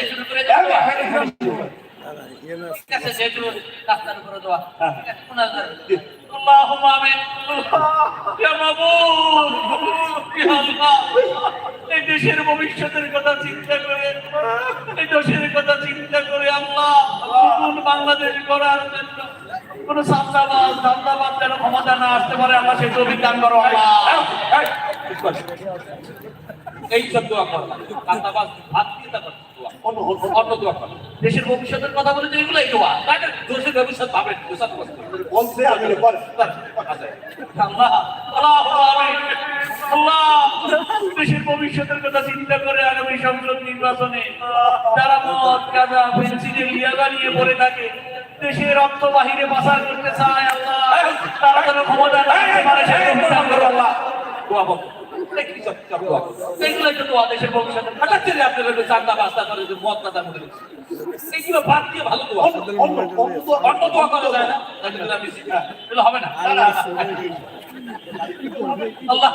শুরু করে দেবো কাছে যেহেতু রাস্তার উপরে দোয়া اللهم آمين يا মাবুদ ইয়া আল্লাহ এই দেশের ভবিষ্যতের কথা চিন্তা করে এই দেশের কথা চিন্তা করে আল্লাহ নতুন বাংলাদেশ গড়ার জন্য কোন সান্দাবাদ যেন ক্ষমতা না আসতে পারে আল্লাহ সেই তৌফিক দান করো আল্লাহ এই সব দোয়া করো সান্দাবাদ হাত দিয়ে তা করো অন্য দোয়া করো দেশের ভবিষ্যতের কথা বলে তো এগুলাই দোয়া তাই না দেশের ভবিষ্যৎ ভাবেন বলছে আমি বলে আল্লাহ আল্লাহু আমিন আল্লাহ দেশের ভবিষ্যতের কথা চিন্তা করে আগামী সংসদ নির্বাচনে যারা মদ গাঁজা পেন্সিলের লিয়াগা নিয়ে পড়ে থাকে দেশের রক্ত বাহিরে পাচার করতে চায় আল্লাহ তারা যেন ক্ষমতা রাখতে পারে সেই অভিযান করো আল্লাহ দোয়া বল এগুলো তো দোয়া দেশের ভবিষ্যতের হঠাৎ করে আপনাদের চান্দা বাস্তা করে যে মদ গাঁজা মধ্যে এগুলো বাদ দিয়ে ভালো দোয়া অন্য দোয়া করা যায় না এগুলো হবে না আল্লাহ